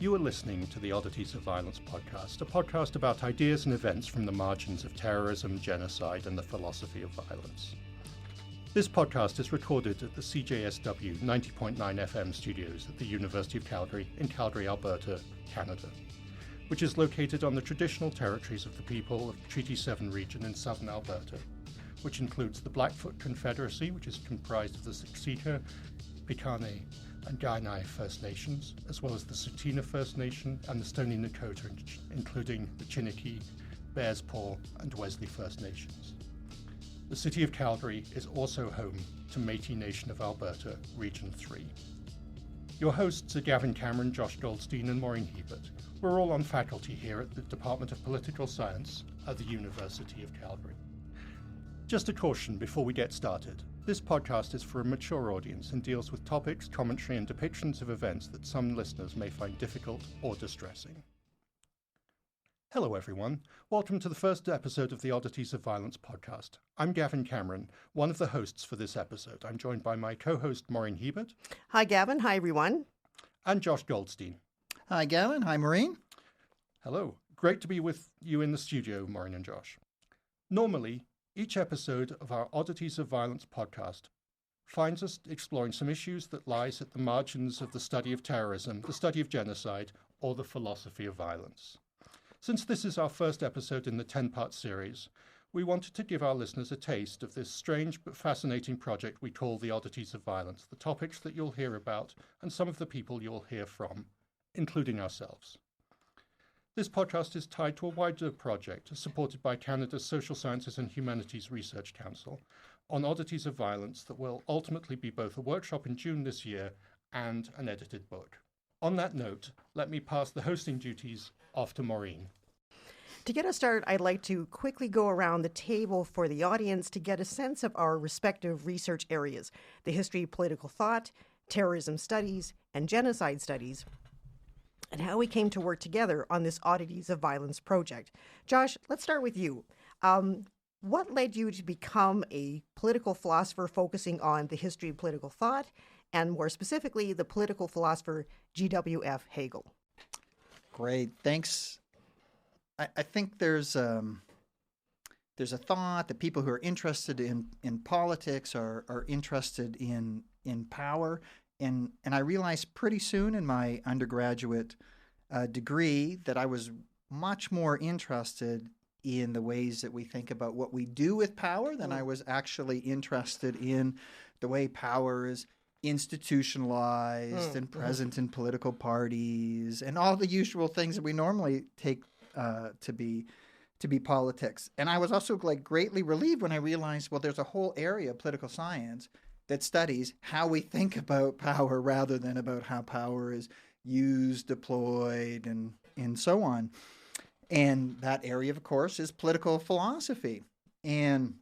You are listening to the Oddities of Violence podcast, a podcast about ideas and events from the margins of terrorism, genocide, and the philosophy of violence. This podcast is recorded at the CJSW 90.9 FM studios at the University of Calgary in Calgary, Alberta, Canada, which is located on the traditional territories of the people of Treaty 7 region in southern Alberta, which includes the Blackfoot Confederacy, which is comprised of the Siksika, Piikani, and Kainai First Nations, as well as the Tsuut'ina First Nation and the Stoney Nakoda, including the Chiniki, Bears Paw, and Wesley First Nations. The city of Calgary is also home to Métis Nation of Alberta, Region 3. Your hosts are Gavin Cameron, Josh Goldstein, and Maureen Hiebert. We're all on faculty here at the Department of Political Science at the University of Calgary. Just a caution before we get started. This podcast is for a mature audience and deals with topics, commentary, and depictions of events that some listeners may find difficult or distressing. Hello, everyone. Welcome to the first episode of the Oddities of Violence podcast. I'm Gavin Cameron, one of the hosts for this episode. I'm joined by my co-host, Maureen Hiebert. Hi, Gavin. Hi, everyone. And Josh Goldstein. Hi, Gavin. Hi, Maureen. Hello. Great to be with you in the studio, Maureen and Josh. Normally, each episode of our Oddities of Violence podcast finds us exploring some issues that lies at the margins of the study of terrorism, the study of genocide, or the philosophy of violence. Since this is our first episode in the 10-part series, we wanted to give our listeners a taste of this strange but fascinating project we call the Oddities of Violence, the topics that you'll hear about, and some of the people you'll hear from, including ourselves. This podcast is tied to a wider project supported by Canada's Social Sciences and Humanities Research Council on oddities of violence that will ultimately be both a workshop in June this year and an edited book. On that note, let me pass the hosting duties off to Maureen. To get us started, I'd like to quickly go around the table for the audience to get a sense of our respective research areas: the history of political thought, terrorism studies, and genocide studies, and how we came to work together on this Oddities of Violence project. Josh, let's start with you. What led you to become a political philosopher focusing on the history of political thought, and more specifically, the political philosopher G.W.F. Hegel? Great, thanks. I think there's a thought that people who are interested in politics are interested in power. And I realized pretty soon in my undergraduate degree that I was much more interested in the ways that we think about what we do with power than I was actually interested in the way power is institutionalized and present in political parties and all the usual things that we normally take to be politics. And I was also greatly relieved when I realized, well, there's a whole area of political science that studies how we think about power rather than about how power is used, deployed, and so on. And that area, of course, is political philosophy. And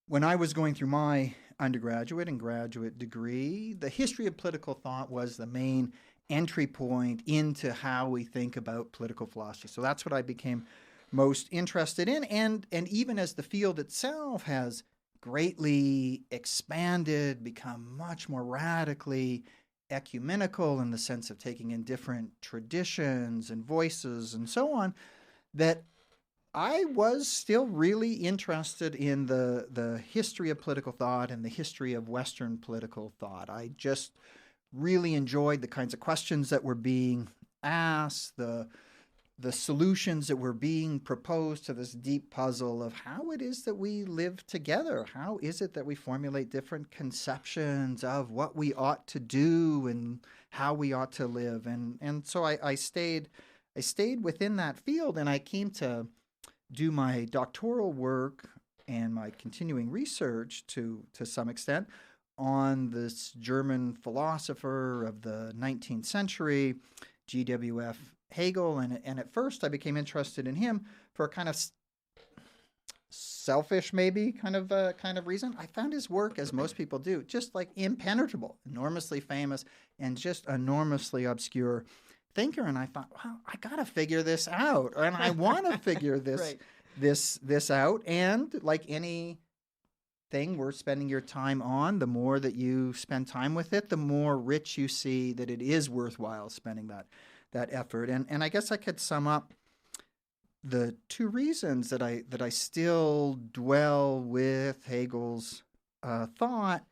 when I was going through my undergraduate and graduate degree, the history of political thought was the main entry point into how we think about political philosophy. So that's what I became most interested in. And even as the field itself has greatly expanded, become much more radically ecumenical in the sense of taking in different traditions and voices and so on, that I was still really interested in the history of political thought and the history of Western political thought. I just really enjoyed the kinds of questions that were being asked, the solutions that were being proposed to this deep puzzle of how it is that we live together. How is it that we formulate different conceptions of what we ought to do and how we ought to live? And so I stayed within that field, and I came to do my doctoral work and my continuing research to some extent on this German philosopher of the 19th century, G.W.F. Hegel, and at first I became interested in him for a kind of selfish, maybe kind of reason. I found his work, as most people do, just impenetrable, enormously famous, and just enormously obscure thinker. And I thought, well, I gotta figure this out, and I want to figure this right. this out. And like any thing worth spending your time on, the more that you spend time with it, the more rich you see that it is worthwhile spending that effort. And I guess I could sum up the two reasons that I still dwell with Hegel's thought,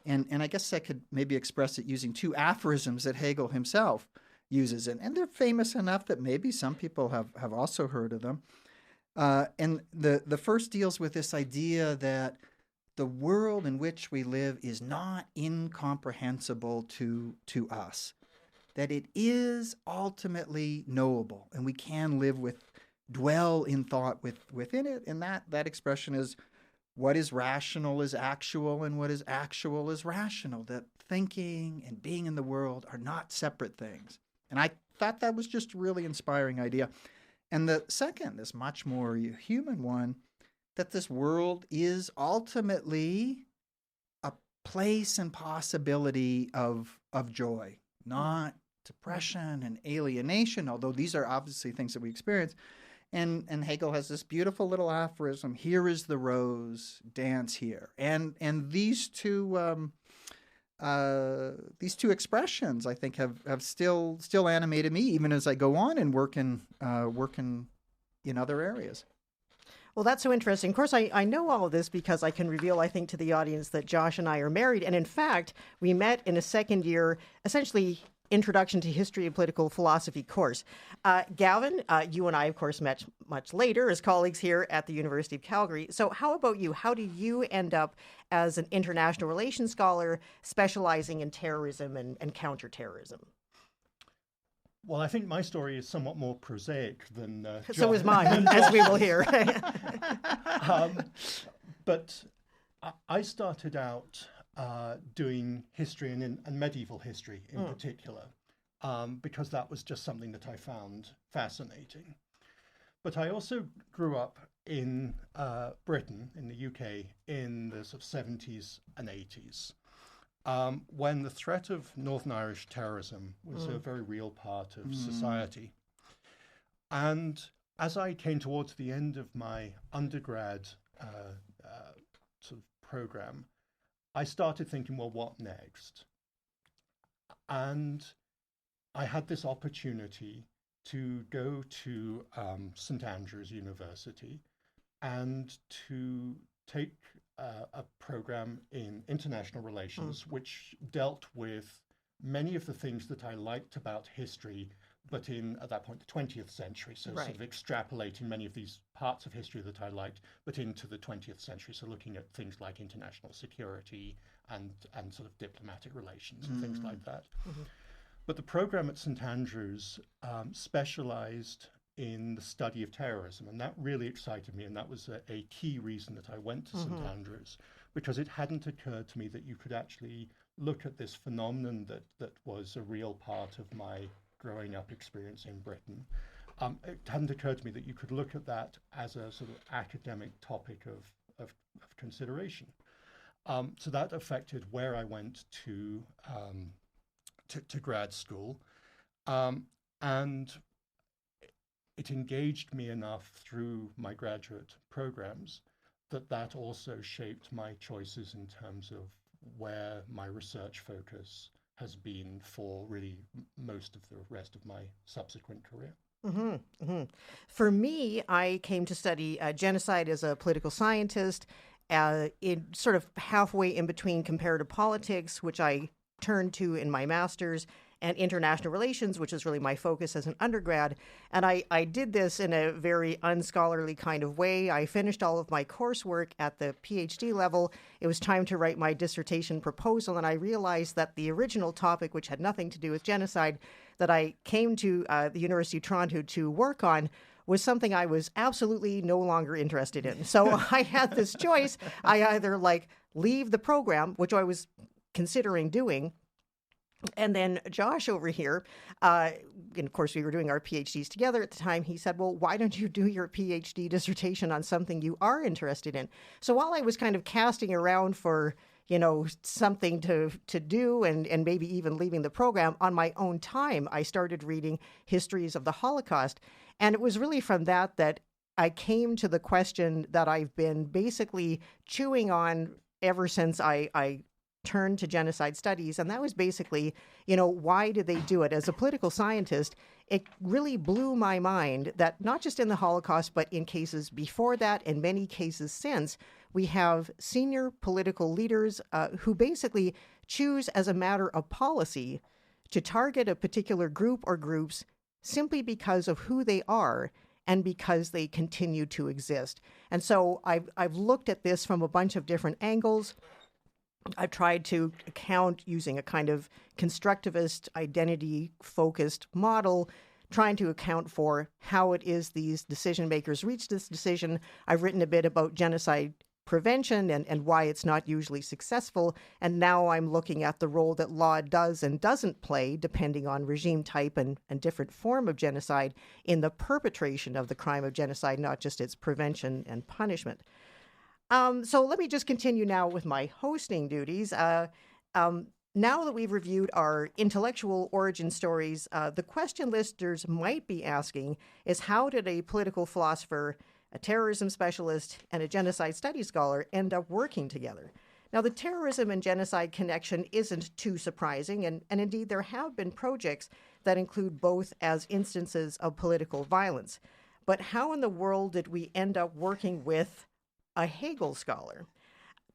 and I guess I could maybe express it using two aphorisms that Hegel himself uses, and they're famous enough that maybe some people have also heard of them. And the first deals with this idea that the world in which we live is not incomprehensible to us, that it is ultimately knowable, and we can dwell in thought within it. And that expression is, what is rational is actual, and what is actual is rational, that thinking and being in the world are not separate things. And I thought that was just a really inspiring idea. And the second, this much more human one, that this world is ultimately a place and possibility of joy, not depression and alienation, although these are obviously things that we experience. And Hegel has this beautiful little aphorism, here is the rose, dance here. And these two expressions, I think, have still animated me even as I go on and work in other areas. Well, that's so interesting. Of course, I know all of this because I can reveal, I think, to the audience that Josh and I are married. And in fact, we met in a second year, essentially, Introduction to History and Political Philosophy course. Gavin, you and I, of course, met much later as colleagues here at the University of Calgary. So how about you? How did you end up as an international relations scholar specializing in terrorism and counterterrorism? Well, I think my story is somewhat more prosaic than So is mine, as we will hear. But I started out doing history and medieval history in particular, because that was just something that I found fascinating. But I also grew up in Britain, in the UK, in the sort of 70s and 80s, when the threat of Northern Irish terrorism was a very real part of society. And as I came towards the end of my undergrad sort of program, I started thinking, well, what next? And I had this opportunity to go to St. Andrews University and to take a program in international relations, which dealt with many of the things that I liked about history, but in, at that point, the 20th century. So Right. sort of extrapolating many of these parts of history that I liked, but into the 20th century. So looking at things like international security and sort of diplomatic relations and things like that. But the program at St. Andrews specialized in the study of terrorism, and that really excited me, and that was a key reason that I went to St. Andrews, because it hadn't occurred to me that you could actually look at this phenomenon that was a real part of my growing up experience in Britain. It hadn't occurred to me that you could look at that as a sort of academic topic of consideration. So that affected where I went to grad school, and it engaged me enough through my graduate programs that also shaped my choices in terms of where my research focus has been for really most of the rest of my subsequent career. For me, I came to study genocide as a political scientist, in sort of halfway in between comparative politics, which I turned to in my master's, and international relations, which is really my focus as an undergrad. And I did this in a very unscholarly kind of way. I finished all of my coursework at the PhD level. It was time to write my dissertation proposal, and I realized that the original topic, which had nothing to do with genocide, that I came to the University of Toronto to work on, was something I was absolutely no longer interested in. So I had this choice. I either leave the program, which I was considering doing, and then Josh over here, and of course we were doing our PhDs together at the time, he said, well, why don't you do your PhD dissertation on something you are interested in? So while I was kind of casting around for, something to do and maybe even leaving the program, on my own time, I started reading histories of the Holocaust. And it was really from that I came to the question that I've been basically chewing on ever since I turned to genocide studies. And that was basically, why did they do it? As a political scientist, it really blew my mind that not just in the Holocaust, but in cases before that and many cases since, we have senior political leaders who basically choose as a matter of policy to target a particular group or groups simply because of who they are and because they continue to exist. And so I've looked at this from a bunch of different angles. I've tried to account using a kind of constructivist, identity-focused model, trying to account for how it is these decision makers reach this decision. I've written a bit about genocide prevention and why it's not usually successful. And now I'm looking at the role that law does and doesn't play, depending on regime type and different form of genocide, in the perpetration of the crime of genocide, not just its prevention and punishment. So let me just continue now with my hosting duties. Now that we've reviewed our intellectual origin stories, the question listeners might be asking is, how did a political philosopher, a terrorism specialist, and a genocide studies scholar end up working together? Now, the terrorism and genocide connection isn't too surprising, and indeed there have been projects that include both as instances of political violence. But how in the world did we end up working with a Hegel scholar?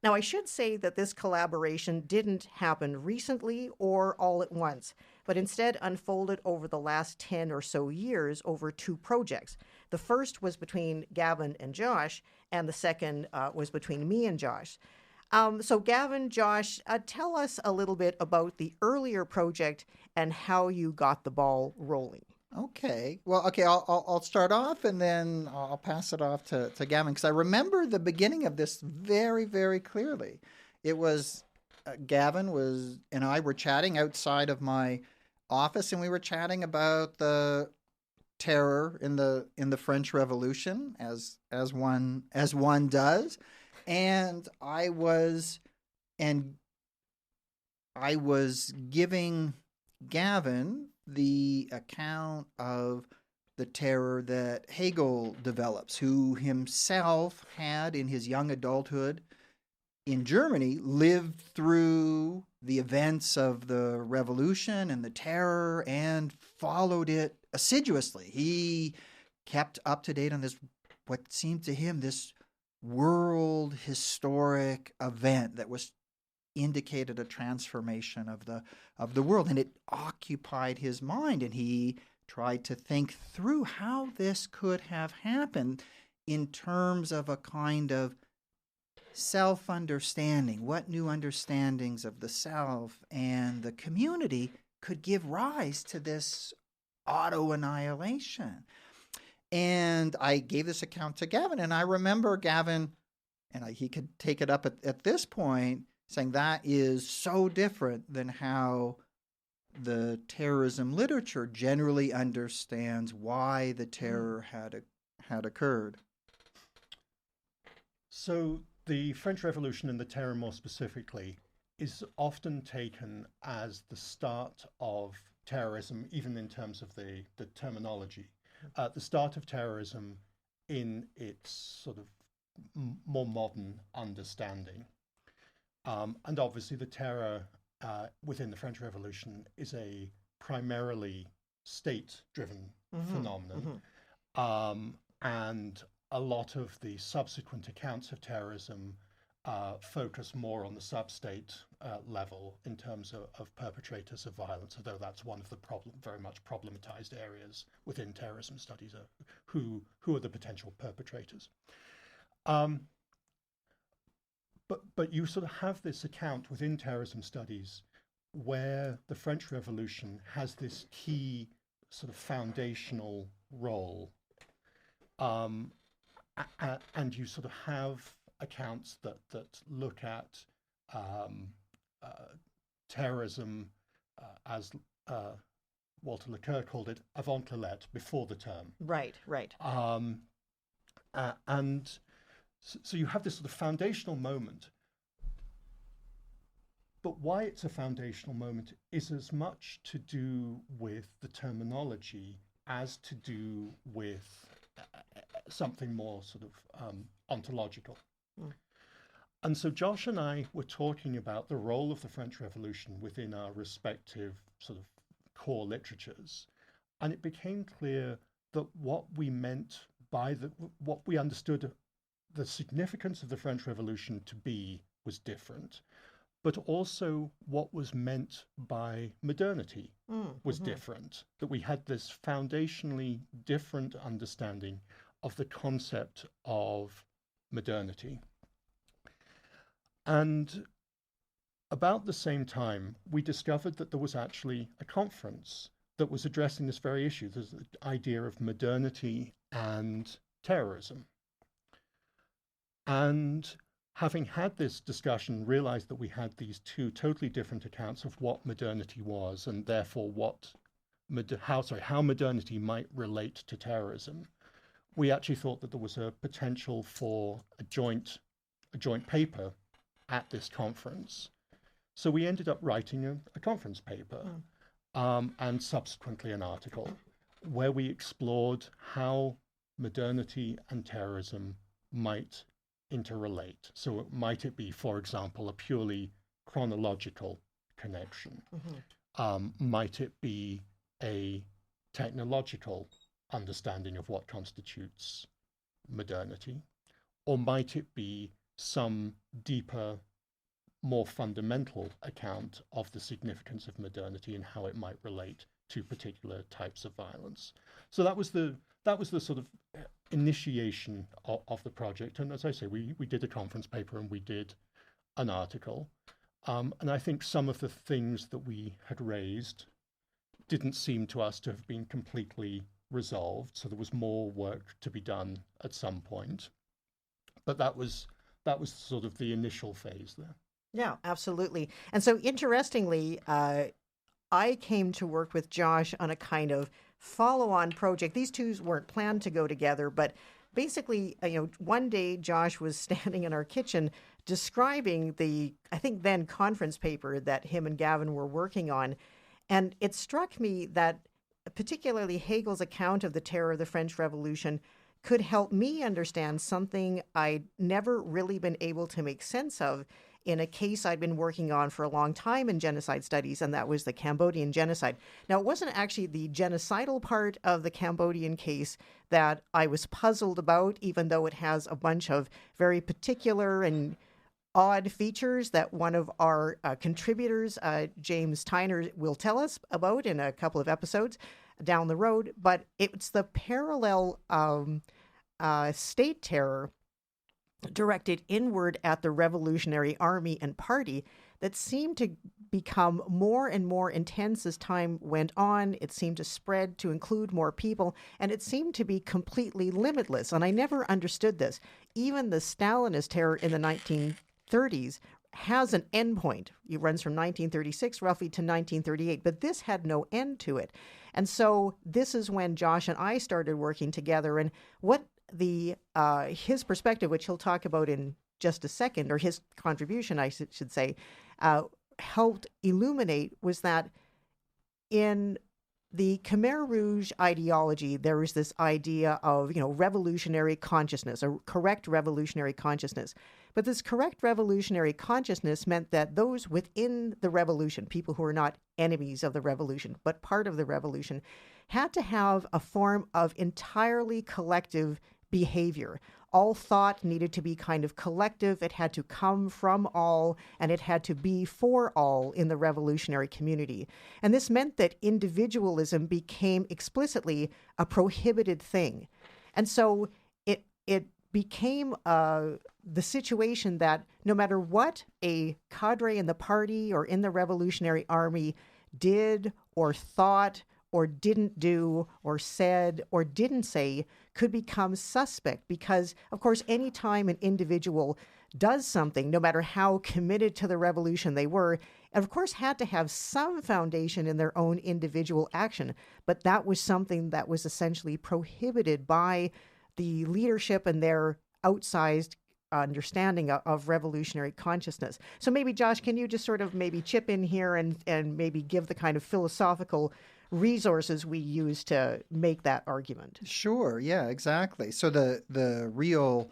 Now, I should say that this collaboration didn't happen recently or all at once, but instead unfolded over the last 10 or so years over two projects. The first was between Gavin and Josh, and the second was between me and Josh. So Gavin, Josh, tell us a little bit about the earlier project and how you got the ball rolling. Okay. Well, okay, I'll start off and then I'll pass it off to Gavin, because I remember the beginning of this very, very clearly. It was Gavin and I were chatting outside of my office, and we were chatting about the terror in the French Revolution, as one does. And I was giving Gavin the account of the terror that Hegel develops, who himself had in his young adulthood in Germany lived through the events of the revolution and the terror and followed it assiduously. He kept up to date on this, what seemed to him, this world historic event that was indicated a transformation of the world, and it occupied his mind, and he tried to think through how this could have happened in terms of a kind of self-understanding, what new understandings of the self and the community could give rise to this auto-annihilation. And I gave this account to Gavin, and I remember Gavin, and he could take it up at this point, saying that is so different than how the terrorism literature generally understands why the terror had occurred. So the French Revolution and the terror more specifically is often taken as the start of terrorism, even in terms of the terminology. The start of terrorism in its sort of more modern understanding. And obviously the terror within the French Revolution is a primarily state-driven phenomenon. And a lot of the subsequent accounts of terrorism focus more on the sub-state level in terms of perpetrators of violence, although that's one of the very much problematized areas within terrorism studies, who are the potential perpetrators. But you sort of have this account within terrorism studies where the French Revolution has this key sort of foundational role. And you sort of have accounts that look at terrorism as Walter Lecoeur called it, avant la lettre, before the term. Right. And so you have this sort of foundational moment, but why it's a foundational moment is as much to do with the terminology as to do with something more sort of ontological. And so Josh and I were talking about the role of the French Revolution within our respective sort of core literatures. And it became clear that what we meant by what we understood the significance of the French Revolution to be was different, but also what was meant by modernity was different, that we had this foundationally different understanding of the concept of modernity. And about the same time, we discovered that there was actually a conference that was addressing this very issue, the idea of modernity and terrorism. And having had this discussion, realized that we had these two totally different accounts of what modernity was, and therefore how modernity might relate to terrorism. We actually thought that there was a potential for a joint paper at this conference. So we ended up writing a conference paper and subsequently an article where we explored how modernity and terrorism might interrelate. So might it be, for example, a purely chronological connection? Might it be a technological understanding of what constitutes modernity? Or might it be some deeper, more fundamental account of the significance of modernity and how it might relate to particular types of violence? So that was the sort of initiation of the project. And as I say, we did a conference paper and we did an article. And I think some of the things that we had raised didn't seem to us to have been completely resolved. So there was more work to be done at some point. But that was sort of the initial phase there. Yeah, absolutely. And so interestingly, I came to work with Josh on a kind of follow-on project. These two weren't planned to go together, but basically, one day Josh was standing in our kitchen describing the, I think then, conference paper that him and Gavin were working on. And it struck me that particularly Hegel's account of the terror of the French Revolution could help me understand something I'd never really been able to make sense of in a case I'd been working on for a long time in genocide studies, and that was the Cambodian genocide. Now, it wasn't actually the genocidal part of the Cambodian case that I was puzzled about, even though it has a bunch of very particular and odd features that one of our contributors, James Tyner, will tell us about in a couple of episodes down the road. But it's the parallel state terror directed inward at the Revolutionary Army and Party that seemed to become more and more intense as time went on. It seemed to spread to include more people, and it seemed to be completely limitless. And I never understood this. Even the Stalinist terror in the 1930s has an endpoint. It runs from 1936 roughly to 1938, but this had no end to it. And so this is when Josh and I started working together, and what his perspective, which he'll talk about in just a second, or his contribution, I should say, helped illuminate was that in the Khmer Rouge ideology, there was this idea of, revolutionary consciousness, a correct revolutionary consciousness. But this correct revolutionary consciousness meant that those within the revolution, people who are not enemies of the revolution, but part of the revolution, had to have a form of entirely collective behavior. All thought needed to be kind of collective. It had to come from all, and it had to be for all in the revolutionary community. And this meant that individualism became explicitly a prohibited thing. And so it became the situation that no matter what a cadre in the party or in the Revolutionary Army did or thought or didn't do or said or didn't say could become suspect, because, of course, any time an individual does something, no matter how committed to the revolution they were, of course, had to have some foundation in their own individual action. But that was something that was essentially prohibited by the leadership and their outsized understanding of revolutionary consciousness. So maybe, Josh, can you just sort of maybe chip in here and maybe give the kind of philosophical resources we use to make that argument. Sure, yeah, exactly. So the real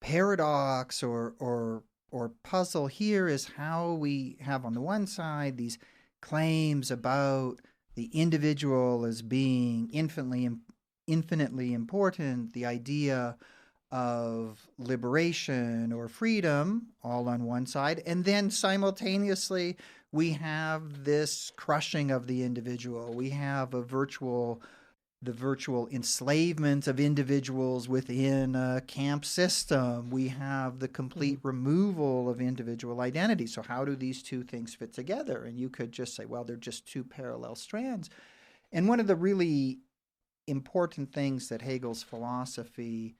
paradox or puzzle here is how we have on the one side these claims about the individual as being infinitely important, the idea of liberation or freedom all on one side, and then simultaneously we have this crushing of the individual. We have the virtual enslavement of individuals within a camp system. We have the complete removal of individual identity. So how do these two things fit together? And you could just say, well, they're just two parallel strands. And one of the really important things that Hegel's philosophy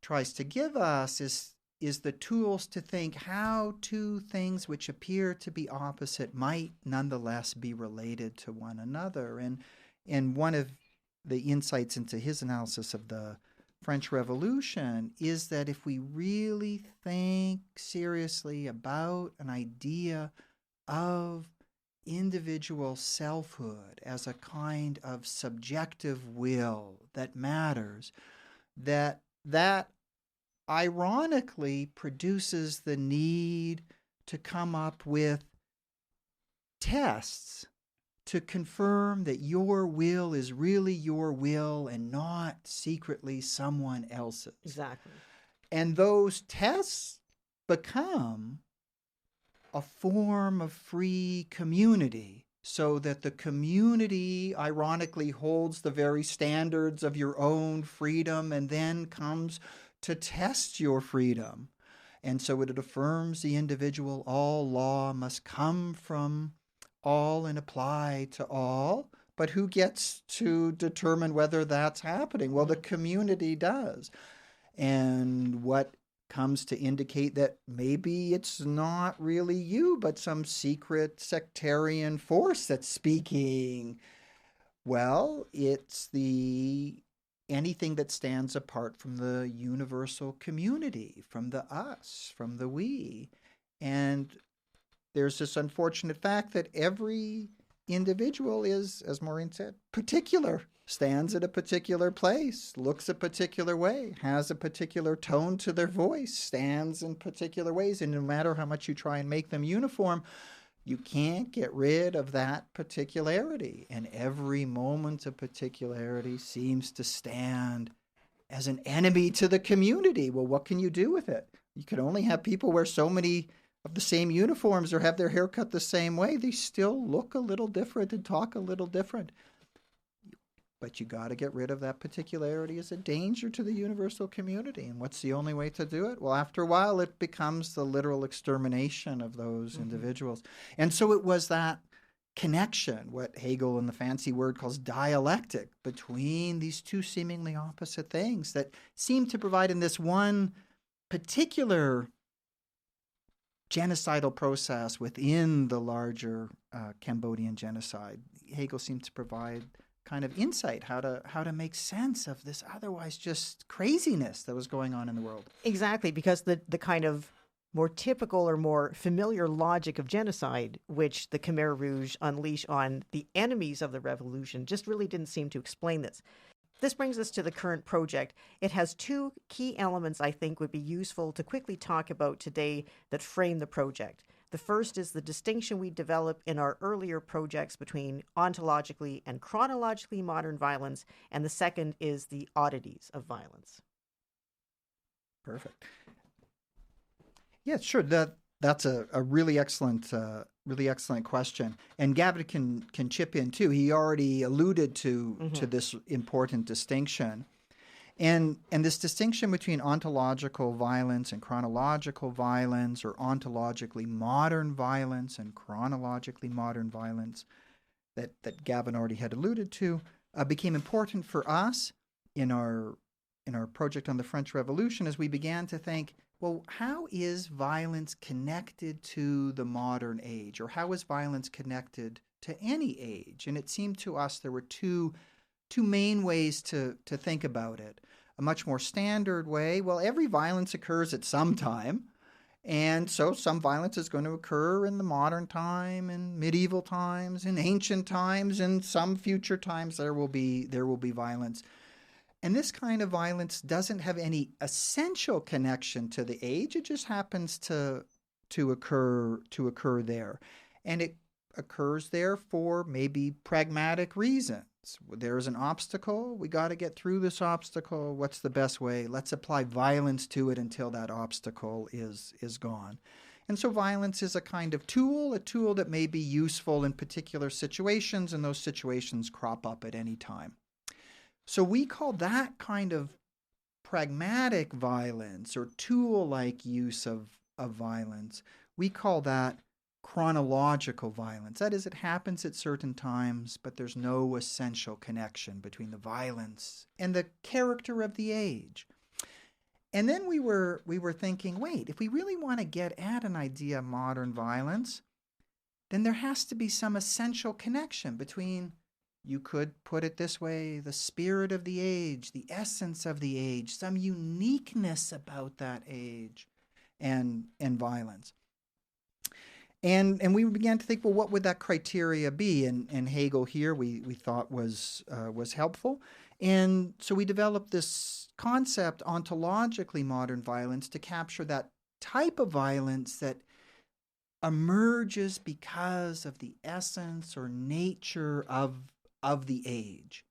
tries to give us is the tools to think how two things which appear to be opposite might nonetheless be related to one another. And one of the insights into his analysis of the French Revolution is that if we really think seriously about an idea of individual selfhood as a kind of subjective will that matters, that ironically produces the need to come up with tests to confirm that your will is really your will and not secretly someone else's. Exactly. And those tests become a form of free community, so that the community ironically holds the very standards of your own freedom and then comes to test your freedom. And so it affirms the individual. All law must come from all and apply to all. But who gets to determine whether that's happening? Well, the community does. And what comes to indicate that maybe it's not really you, but some secret sectarian force that's speaking? Well, it's anything that stands apart from the universal community, from the us, from the we. And there's this unfortunate fact that every individual is, as Maureen said, particular, stands at a particular place, looks a particular way, has a particular tone to their voice, stands in particular ways. And no matter how much you try and make them uniform, you can't get rid of that particularity. And every moment of particularity seems to stand as an enemy to the community. Well, what can you do with it? You can only have people wear so many of the same uniforms or have their hair cut the same way. They still look a little different and talk a little different. But you got to get rid of that particularity as a danger to the universal community. And what's the only way to do it? Well, after a while, it becomes the literal extermination of those individuals. And so it was that connection, what Hegel in the fancy word calls dialectic, between these two seemingly opposite things that seemed to provide in this one particular genocidal process within the larger Cambodian genocide. Hegel seemed to provide kind of insight how to make sense of this otherwise just craziness that was going on in the world. Exactly, because the kind of more typical or more familiar logic of genocide, which the Khmer Rouge unleash on the enemies of the revolution, just really didn't seem to explain this. This brings us to the current project. It has two key elements I think would be useful to quickly talk about today that frame the project. The first is the distinction we develop in our earlier projects between ontologically and chronologically modern violence, and the second is the oddities of violence. Perfect. Yeah, sure. That's a really excellent question. And Gavin can chip in too. He already alluded to this important distinction. And this distinction between ontological violence and chronological violence, or ontologically modern violence and chronologically modern violence, that Gavin already had alluded to, became important for us in our project on the French Revolution as we began to think, well, how is violence connected to the modern age, or how is violence connected to any age? And it seemed to us there were two main ways to think about it. A much more standard way, well, every violence occurs at some time, And so some violence is going to occur in the modern time, in medieval times, in ancient times, and some future times there will be violence. And this kind of violence doesn't have any essential connection to the age. It just happens to occur there. And it occurs there for maybe pragmatic reasons. There's an obstacle. We got to get through this obstacle. What's the best way? Let's apply violence to it until that obstacle is gone. And so violence is a kind of tool, a tool that may be useful in particular situations, and those situations crop up at any time. So we call that kind of pragmatic violence or tool-like use of violence, we call that chronological violence. That is, it happens at certain times, but there's no essential connection between the violence and the character of the age. And then we were thinking, wait, if we really want to get at an idea of modern violence, then there has to be some essential connection between, you could put it this way, the spirit of the age, the essence of the age, some uniqueness about that age, and violence. And we began to think, well, what would that criteria be? And Hegel here we thought was helpful. And so we developed this concept, ontologically modern violence, to capture that type of violence that emerges because of the essence or nature of the age.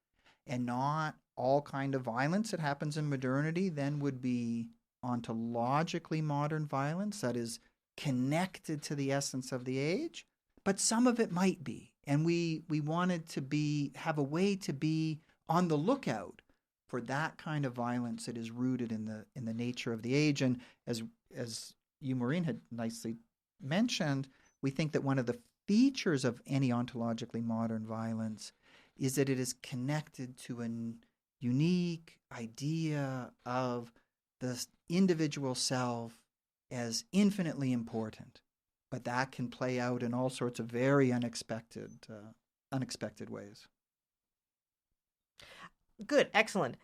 And not all kind of violence that happens in modernity then would be ontologically modern violence, that is, connected to the essence of the age, but some of it might be. And we wanted to have a way to be on the lookout for that kind of violence that is rooted in the nature of the age. And as you, Maureen, had nicely mentioned, we think that one of the features of any ontologically modern violence is that it is connected to a unique idea of the individual self as infinitely important, but that can play out in all sorts of very unexpected ways. Good, excellent.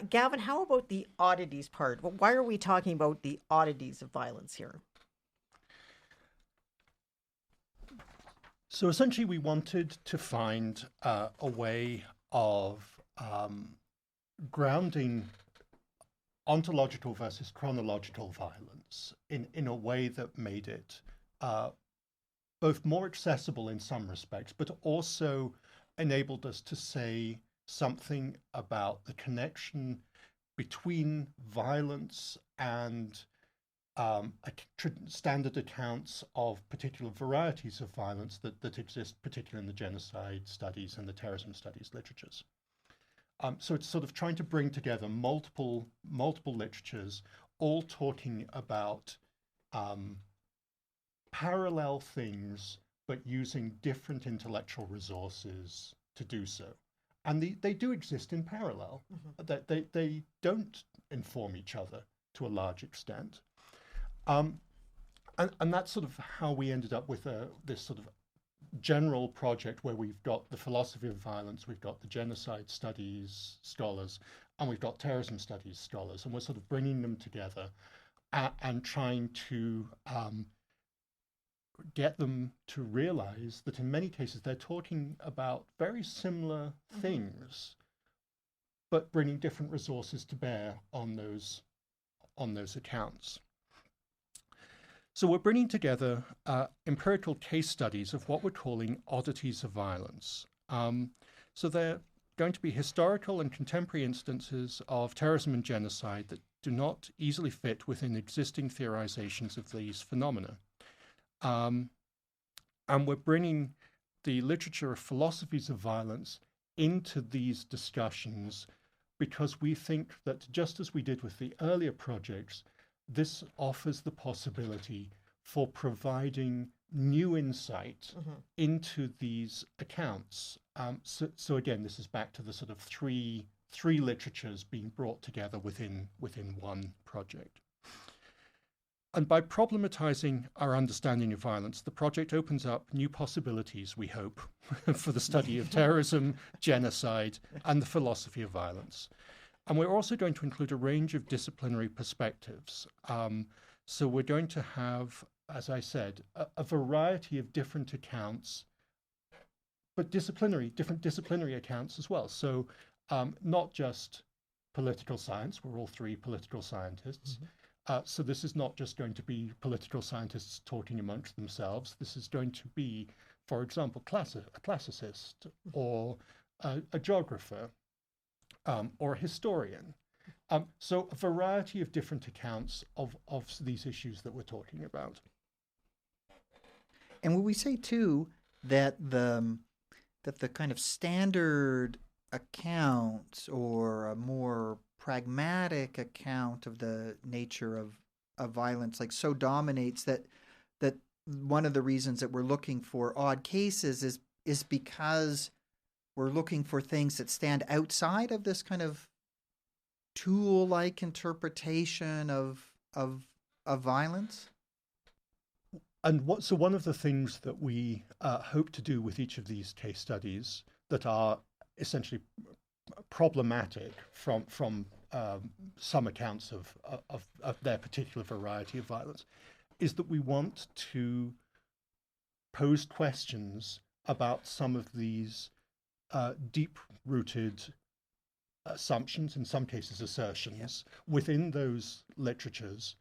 Gavin, how about the oddities part? Why are we talking about the oddities of violence here? So essentially we wanted to find a way of grounding ontological versus chronological violence in a way that made it both more accessible in some respects, but also enabled us to say something about the connection between violence and standard accounts of particular varieties of violence that exist, particularly in the genocide studies and the terrorism studies literatures. So it's sort of trying to bring together multiple literatures, all talking about parallel things, but using different intellectual resources to do so. And they do exist in parallel. Mm-hmm. They don't inform each other to a large extent. And that's sort of how we ended up with this sort of general project where we've got the philosophy of violence, we've got the genocide studies scholars, and we've got terrorism studies scholars, and we're sort of bringing them together and trying to get them to realize that in many cases they're talking about very similar things, but bringing different resources to bear on those accounts. So we're bringing together empirical case studies of what we're calling oddities of violence. So they're going to be historical and contemporary instances of terrorism and genocide that do not easily fit within existing theorizations of these phenomena. And we're bringing the literature of philosophies of violence into these discussions because we think that just as we did with the earlier projects, this offers the possibility for providing new insight into these accounts. So again, this is back to the sort of three literatures being brought together within one project. And by problematizing our understanding of violence, the project opens up new possibilities, we hope, for the study of terrorism, genocide, and the philosophy of violence. And we're also going to include a range of disciplinary perspectives. So we're going to have, as I said, a variety of different accounts, but different disciplinary accounts as well. So not just political science, we're all three political scientists. So this is not just going to be political scientists talking amongst themselves. This is going to be, for example, a classicist or a geographer or a historian. So a variety of different accounts of these issues that we're talking about. And would we say too that the kind of standard account or a more pragmatic account of the nature of violence like so dominates that one of the reasons that we're looking for odd cases is because we're looking for things that stand outside of this kind of tool-like interpretation of violence? And so one of the things that we hope to do with each of these case studies that are essentially problematic from some accounts of their particular variety of violence is that we want to pose questions about some of these deep-rooted assumptions, in some cases assertions, within those literatures,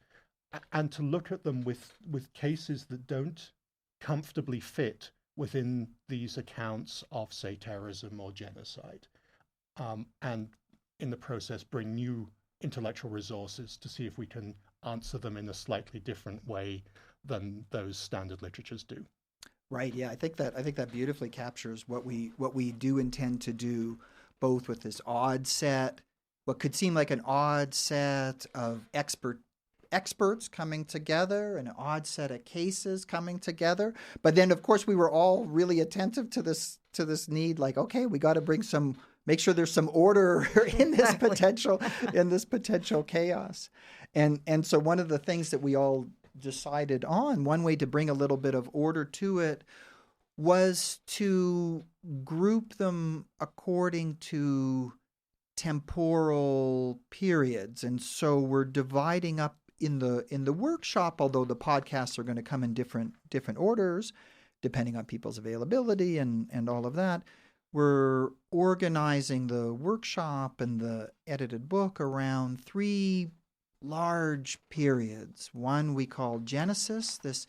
and to look at them with cases that don't comfortably fit within these accounts of, say, terrorism or genocide, and in the process bring new intellectual resources to see if we can answer them in a slightly different way than those standard literatures do. Right. Yeah, I think that beautifully captures what we do intend to do, both with this odd set, what could seem like an odd set of experts coming together, an odd set of cases coming together. But then, of course, we were all really attentive to this need. Like, okay, we got to make sure there's some order in this potential chaos. And so one of the things that we all decided on, one way to bring a little bit of order to it, was to group them according to temporal periods. And so we're dividing up in the workshop, although the podcasts are going to come in different orders, depending on people's availability and all of that. We're organizing the workshop and the edited book around three large periods. One we call Genesis, this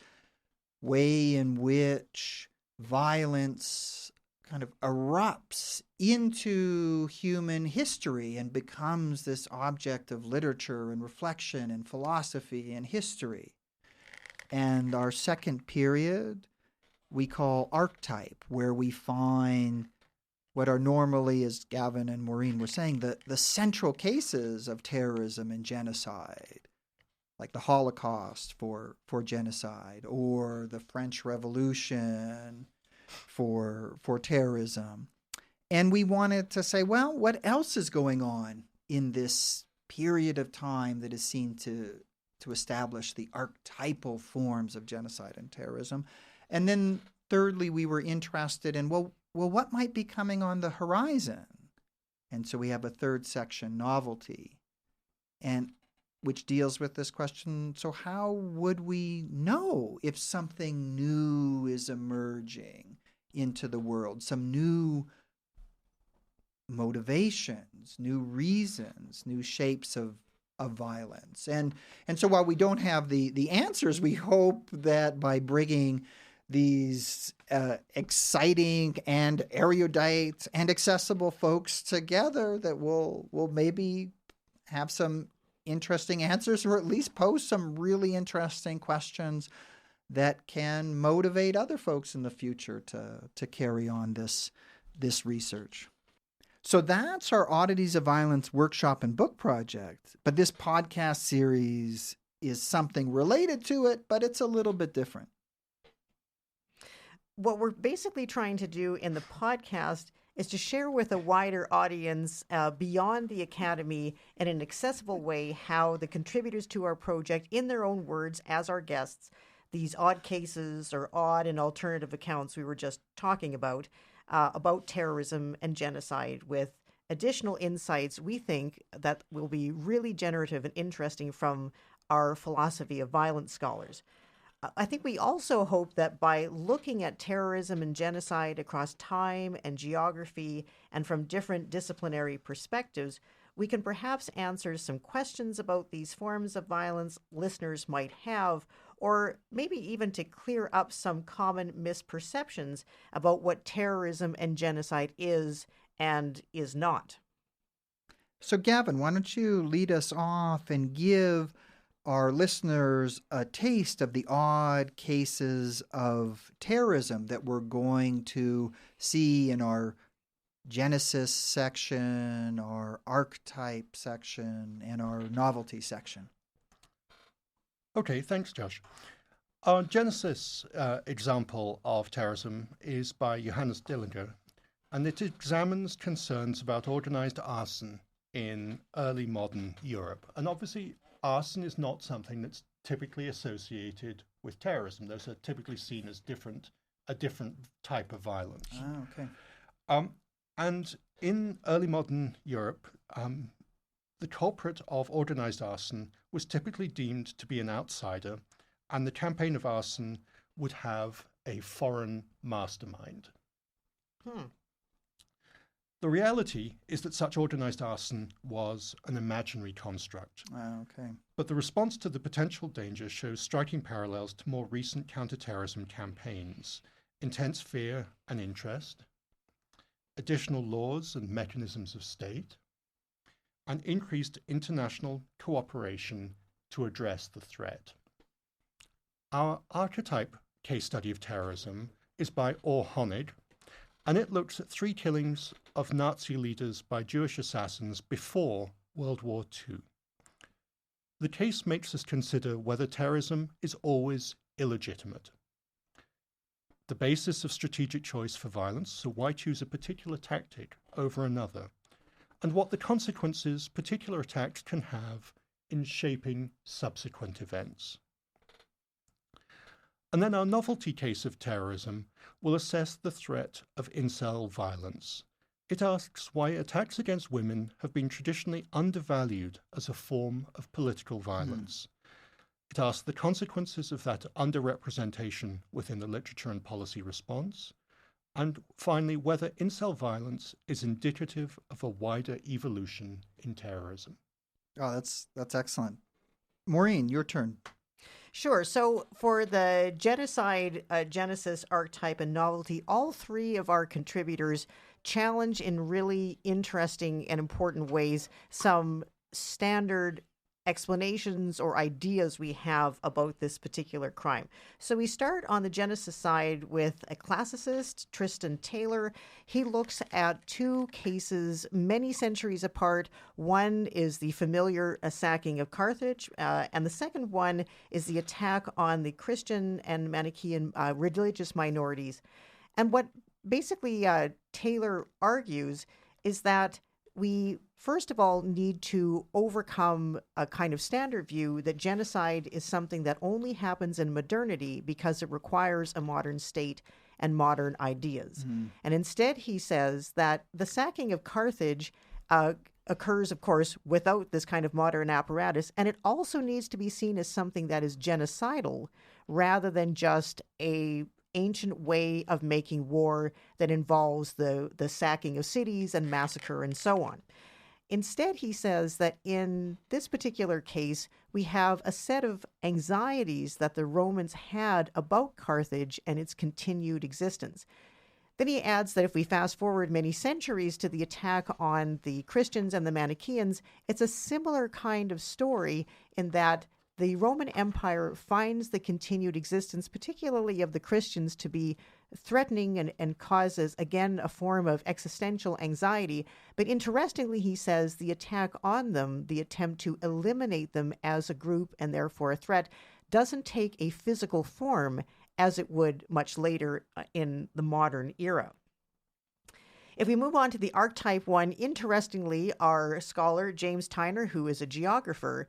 way in which violence kind of erupts into human history and becomes this object of literature and reflection and philosophy and history. And our second period we call Archetype, where we find what are normally, as Gavin and Maureen were saying, the central cases of terrorism and genocide, like the Holocaust for genocide, or the French Revolution for terrorism. And we wanted to say, well, what else is going on in this period of time that is seen to establish the archetypal forms of genocide and terrorism? And then thirdly, we were interested in, well, what might be coming on the horizon? And so we have a third section, Novelty, and which deals with this question. So how would we know if something new is emerging into the world, some new motivations, new reasons, new shapes of violence? And so while we don't have the answers, we hope that by bringing these exciting and erudite and accessible folks together, that we'll maybe have some interesting answers, or at least pose some really interesting questions that can motivate other folks in the future to carry on this research. So that's our Oddities of Violence workshop and book project. But this podcast series is something related to it, but it's a little bit different. What we're basically trying to do in the podcast is to share with a wider audience beyond the Academy in an accessible way how the contributors to our project, in their own words as our guests, these odd cases or odd and alternative accounts we were just talking about terrorism and genocide, with additional insights we think that will be really generative and interesting from our philosophy of violence scholars. I think we also hope that by looking at terrorism and genocide across time and geography and from different disciplinary perspectives, we can perhaps answer some questions about these forms of violence listeners might have, or maybe even to clear up some common misperceptions about what terrorism and genocide is and is not. So, Gavin, why don't you lead us off and give our listeners a taste of the odd cases of terrorism that we're going to see in our Genesis section, our archetype section, and our novelty section. Okay, thanks, Josh. Our Genesis example of terrorism is by Johannes Dillinger, and it examines concerns about organized arson in early modern Europe. And obviously, arson is not something that's typically associated with terrorism. Those are typically seen as a different type of violence. Ah, okay. And in early modern Europe, the culprit of organized arson was typically deemed to be an outsider, and the campaign of arson would have a foreign mastermind. The reality is that such organized arson was an imaginary construct. Okay. But the response to the potential danger shows striking parallels to more recent counterterrorism campaigns: intense fear and interest, additional laws and mechanisms of state, and increased international cooperation to address the threat. Our archetype case study of terrorism is by Orr Honig, and it looks at 3 killings of Nazi leaders by Jewish assassins before World War II. The case makes us consider whether terrorism is always illegitimate. The basis of strategic choice for violence, so why choose a particular tactic over another, and what the consequences particular attacks can have in shaping subsequent events. And then our novelty case of terrorism will assess the threat of incel violence. It asks why attacks against women have been traditionally undervalued as a form of political violence. It asks the consequences of that underrepresentation within the literature and policy response, and finally, whether incel violence is indicative of a wider evolution in terrorism. Oh, that's excellent. Maureen, your turn. Sure. So for the genocide, Genesis, archetype, and novelty, all 3 of our contributors challenge in really interesting and important ways some standard explanations or ideas we have about this particular crime. So we start on the Genesis side with a classicist, Tristan Taylor. He looks at 2 cases many centuries apart. One is the familiar sacking of Carthage, and the second one is the attack on the Christian and Manichaean religious minorities. And what basically Taylor argues is that we, first of all, need to overcome a kind of standard view that genocide is something that only happens in modernity because it requires a modern state and modern ideas. And instead, he says that the sacking of Carthage occurs, of course, without this kind of modern apparatus, and it also needs to be seen as something that is genocidal rather than just a ancient way of making war that involves the sacking of cities and massacre and so on. Instead, he says that in this particular case, we have a set of anxieties that the Romans had about Carthage and its continued existence. Then he adds that if we fast forward many centuries to the attack on the Christians and the Manichaeans, it's a similar kind of story in that the Roman Empire finds the continued existence, particularly of the Christians, to be threatening and causes, again, a form of existential anxiety. But interestingly, he says the attack on them, the attempt to eliminate them as a group and therefore a threat, doesn't take a physical form as it would much later in the modern era. If we move on to the archetype one, interestingly, our scholar, James Tyner, who is a geographer,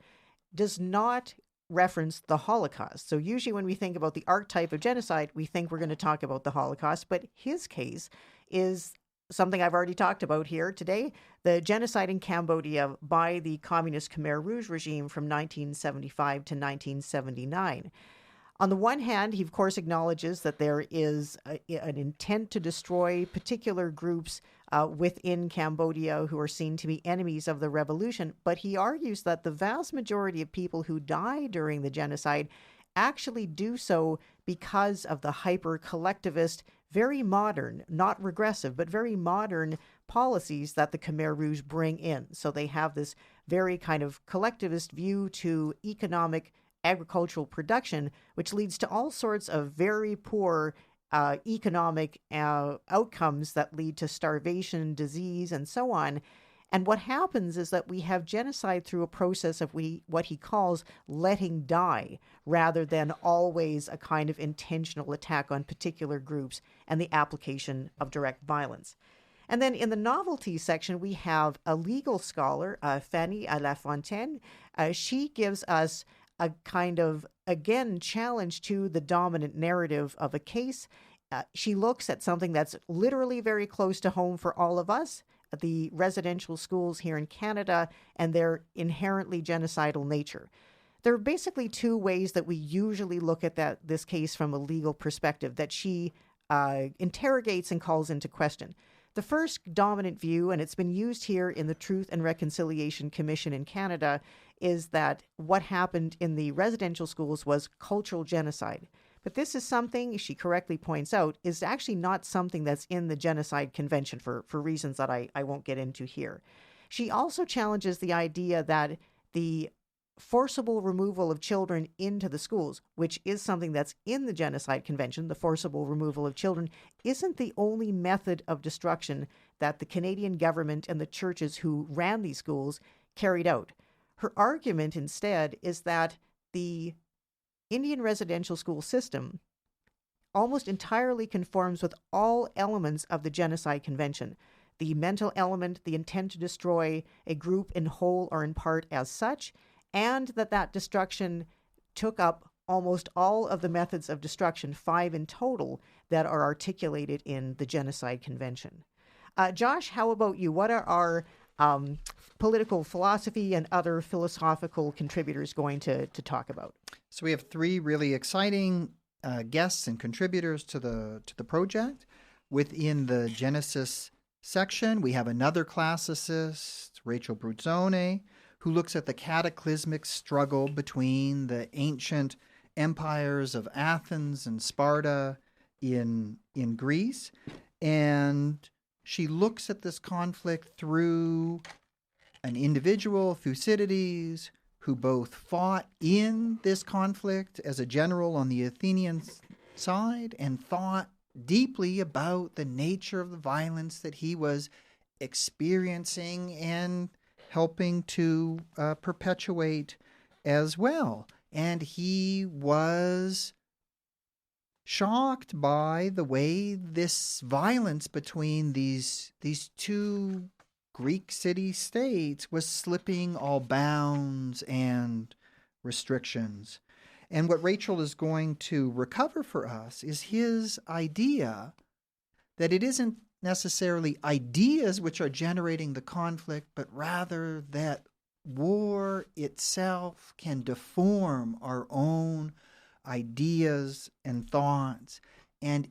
does not reference the Holocaust. So usually when we think about the archetype of genocide, we think we're going to talk about the Holocaust, but his case is something I've already talked about here today, the genocide in Cambodia by the communist Khmer Rouge regime from 1975 to 1979. On the one hand, he, of course, acknowledges that there is an intent to destroy particular groups within Cambodia who are seen to be enemies of the revolution, but he argues that the vast majority of people who die during the genocide actually do so because of the hyper-collectivist, very modern, not regressive, but very modern policies that the Khmer Rouge bring in. So they have this very kind of collectivist view to economic agricultural production, which leads to all sorts of very poor economic outcomes that lead to starvation, disease, and so on. And what happens is that we have genocide through a process of what he calls letting die, rather than always a kind of intentional attack on particular groups and the application of direct violence. And then in the novelty section, we have a legal scholar, Fanny Lafontaine. She gives us a kind of, again, challenge to the dominant narrative of a case. She looks at something that's literally very close to home for all of us, the residential schools here in Canada, and their inherently genocidal nature. There are basically two ways that we usually look at this case from a legal perspective that she interrogates and calls into question. The first dominant view, and it's been used here in the Truth and Reconciliation Commission in Canada, is that what happened in the residential schools was cultural genocide. But this is something, she correctly points out, is actually not something that's in the Genocide Convention for reasons that I won't get into here. She also challenges the idea that the forcible removal of children into the schools, which is something that's in the Genocide Convention, the forcible removal of children, isn't the only method of destruction that the Canadian government and the churches who ran these schools carried out. Her argument instead is that the Indian residential school system almost entirely conforms with all elements of the Genocide Convention. The mental element, the intent to destroy a group in whole or in part as such, and that destruction took up almost all of the methods of destruction, 5 in total, that are articulated in the Genocide Convention. Josh, how about you? What are our political philosophy and other philosophical contributors going to talk about? So we have 3 really exciting guests and contributors to the project. Within the Genesis section, we have another classicist, Rachel Bruzzone, who looks at the cataclysmic struggle between the ancient empires of Athens and Sparta in Greece. And she looks at this conflict through an individual, Thucydides, who both fought in this conflict as a general on the Athenian side and thought deeply about the nature of the violence that he was experiencing and helping to perpetuate as well. And he was shocked by the way this violence between these 2 Greek city-states was slipping all bounds and restrictions. And what Rachel is going to recover for us is his idea that it isn't necessarily ideas which are generating the conflict, but rather that war itself can deform our own ideas and thoughts, and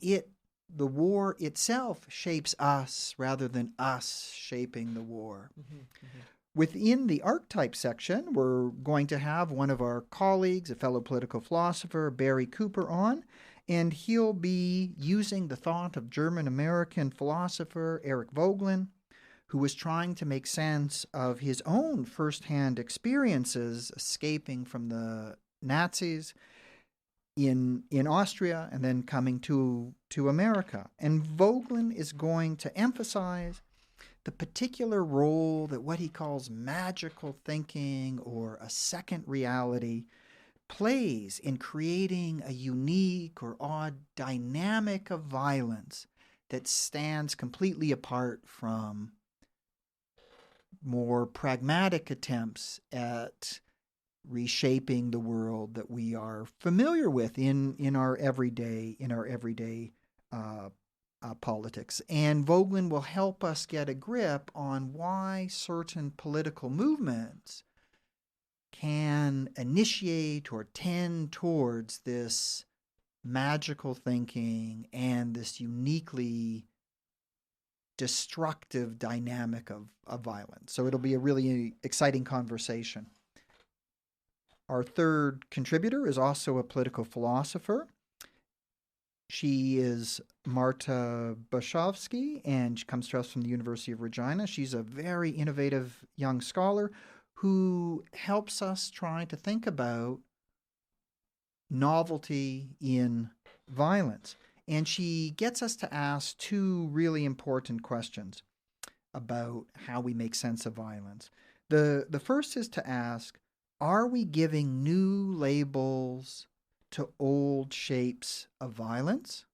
the war itself shapes us rather than us shaping the war. Mm-hmm, mm-hmm. Within the archetype section, we're going to have one of our colleagues, a fellow political philosopher, Barry Cooper, on, and he'll be using the thought of German-American philosopher Eric Voegelin, who was trying to make sense of his own firsthand experiences escaping from the Nazis in Austria and then coming to America. And Voegelin is going to emphasize the particular role that what he calls magical thinking or a second reality plays in creating a unique or odd dynamic of violence that stands completely apart from more pragmatic attempts at reshaping the world that we are familiar with in our everyday politics. And Vogelin will help us get a grip on why certain political movements can initiate or tend towards this magical thinking and this uniquely destructive dynamic of violence. So it'll be a really exciting conversation. Our third contributor is also a political philosopher. She is Marta Boshovsky, and she comes to us from the University of Regina. She's a very innovative young scholar who helps us try to think about novelty in violence. And she gets us to ask two really important questions about how we make sense of violence. The first is to ask, are we giving new labels to old shapes of violence?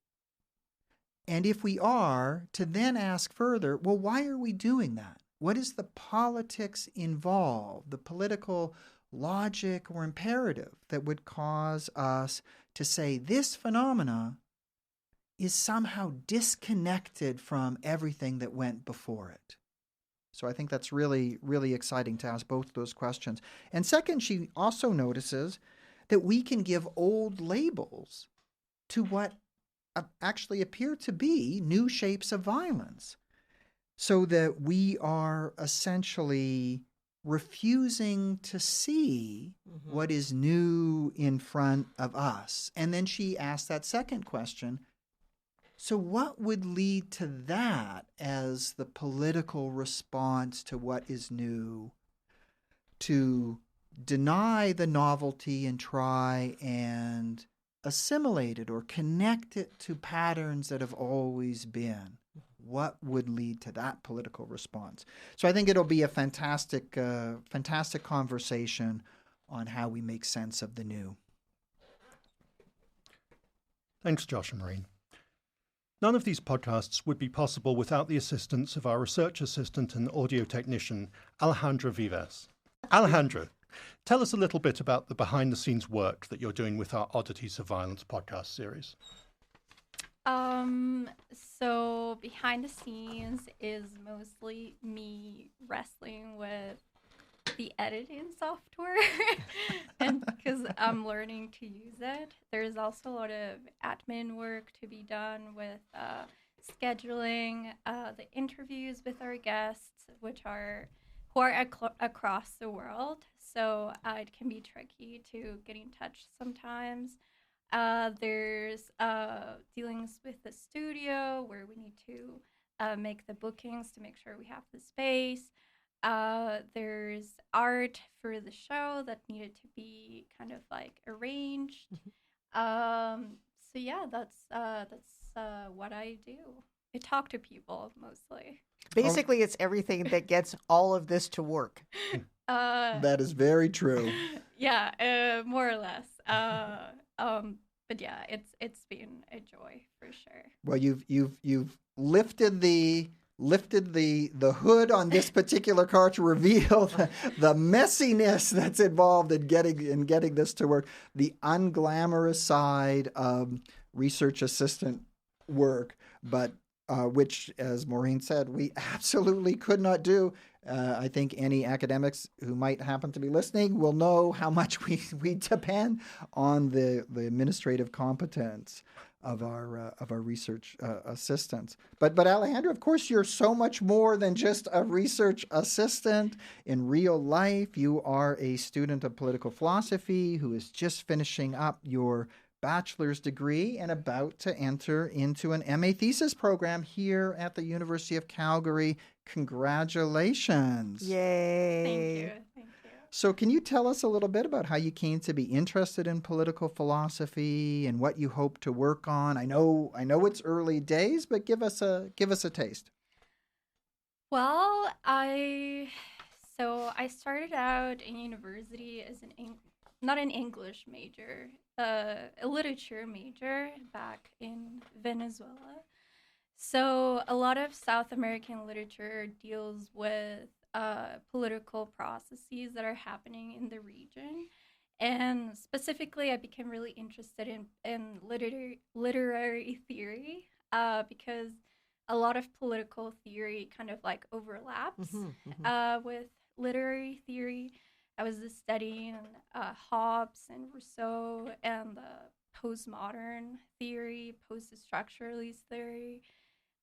And if we are, to then ask further, well, why are we doing that? What is the politics involved, the political logic or imperative that would cause us to say this phenomena is somehow disconnected from everything that went before it? So I think that's really, really exciting to ask both those questions. And second, she also notices that we can give old labels to what actually appear to be new shapes of violence, so that we are essentially refusing to see what is new in front of us. And then she asked that second question, so what would lead to that as the political response to what is new? To deny the novelty and try and assimilate it or connect it to patterns that have always been. What would lead to that political response? So I think it'll be a fantastic conversation on how we make sense of the new. Thanks, Josh and Maureen. None of these podcasts would be possible without the assistance of our research assistant and audio technician, Alejandra Vives. Alejandra, tell us a little bit about the behind-the-scenes work that you're doing with our Oddities of Violence podcast series. So behind the scenes is mostly me wrestling with the editing software and because I'm learning to use it. There's also a lot of admin work to be done with scheduling the interviews with our guests, who are across the world. So it can be tricky to get in touch sometimes. There's dealings with the studio where we need to make the bookings to make sure we have the space. There's art for the show that needed to be kind of like arranged. So yeah, that's what I do. I talk to people mostly. Basically, it's everything that gets all of this to work. That is very true. Yeah, more or less. But yeah, it's been a joy for sure. Well, you've lifted the hood on this particular car to reveal the messiness that's involved in getting this to work, the unglamorous side of research assistant work, but which, as Maureen said, we absolutely could not do. I think any academics who might happen to be listening will know how much we depend on the administrative competence of our research assistants. But Alejandra, of course, you're so much more than just a research assistant. In real life, you are a student of political philosophy who is just finishing up your bachelor's degree and about to enter into an MA thesis program here at the University of Calgary. Congratulations. Yay. Thank you. So can you tell us a little bit about how you came to be interested in political philosophy and what you hope to work on? I know it's early days, but give us a taste. Well, I started out in university as not an English major, a literature major back in Venezuela. So a lot of South American literature deals with political processes that are happening in the region. And specifically, I became really interested in literary theory because a lot of political theory kind of like overlaps with literary theory. I was studying Hobbes and Rousseau and the postmodern theory, post-structuralist theory.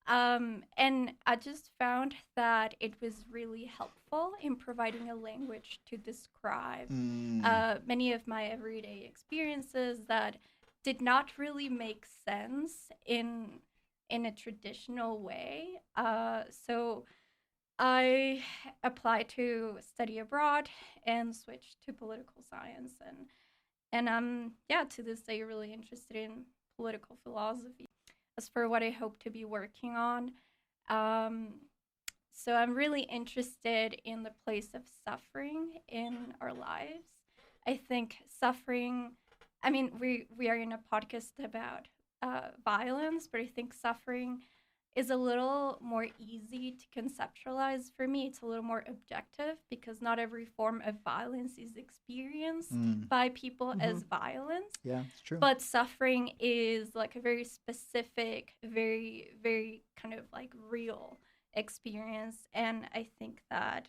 And I just found that it was really helpful in providing a language to describe many of my everyday experiences that did not really make sense in a traditional way. So I applied to study abroad and switched to political science, and I'm to this day really interested in political philosophy. As for what I hope to be working on, so I'm really interested in the place of suffering in our lives. I think suffering, I mean, we are in a podcast about violence, but I think suffering is a little more easy to conceptualize for me. It's a little more objective because not every form of violence is experienced by people as violence. Yeah, it's true. But suffering is like a very specific, very, very kind of like real experience. And I think that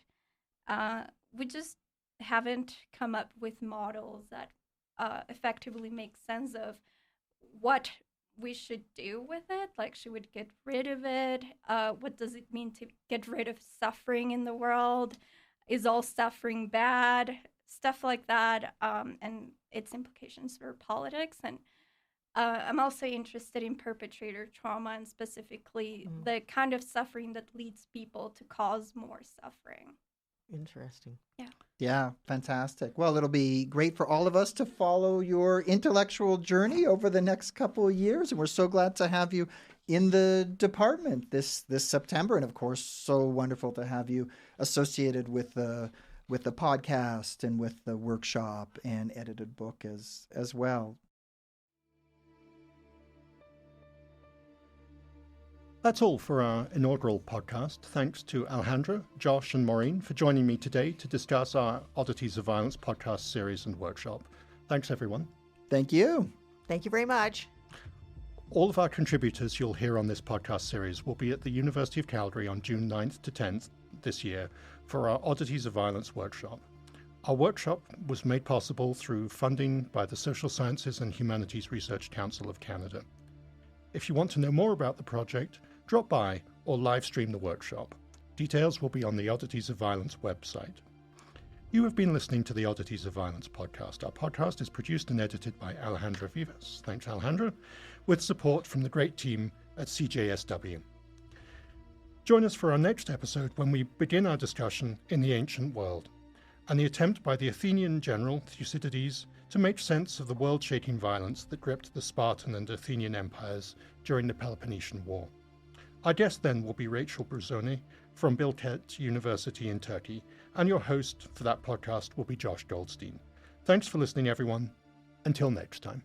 we just haven't come up with models that effectively make sense of what we should do with it. Like, should we get rid of it? What does it mean to get rid of suffering in the world? Is all suffering bad? Stuff like that, and its implications for politics. And I'm also interested in perpetrator trauma and specifically the kind of suffering that leads people to cause more suffering. Interesting. Yeah. Yeah, fantastic. Well, it'll be great for all of us to follow your intellectual journey over the next couple of years. And we're so glad to have you in the department this September. And of course, so wonderful to have you associated with the podcast and with the workshop and edited book as well. That's all for our inaugural podcast. Thanks to Alejandra, Josh, and Maureen for joining me today to discuss our Oddities of Violence podcast series and workshop. Thanks, everyone. Thank you. Thank you very much. All of our contributors you'll hear on this podcast series will be at the University of Calgary on June 9th to 10th this year for our Oddities of Violence workshop. Our workshop was made possible through funding by the Social Sciences and Humanities Research Council of Canada. If you want to know more about the project, drop by or live stream the workshop. Details will be on the Oddities of Violence website. You have been listening to the Oddities of Violence podcast. Our podcast is produced and edited by Alejandra Vivas. Thanks, Alejandra, with support from the great team at CJSW. Join us for our next episode when we begin our discussion in the ancient world and the attempt by the Athenian general Thucydides to make sense of the world-shaking violence that gripped the Spartan and Athenian empires during the Peloponnesian War. Our guest then will be Rachel Bruzoni from Bilkent University in Turkey, and your host for that podcast will be Josh Goldstein. Thanks for listening, everyone. Until next time.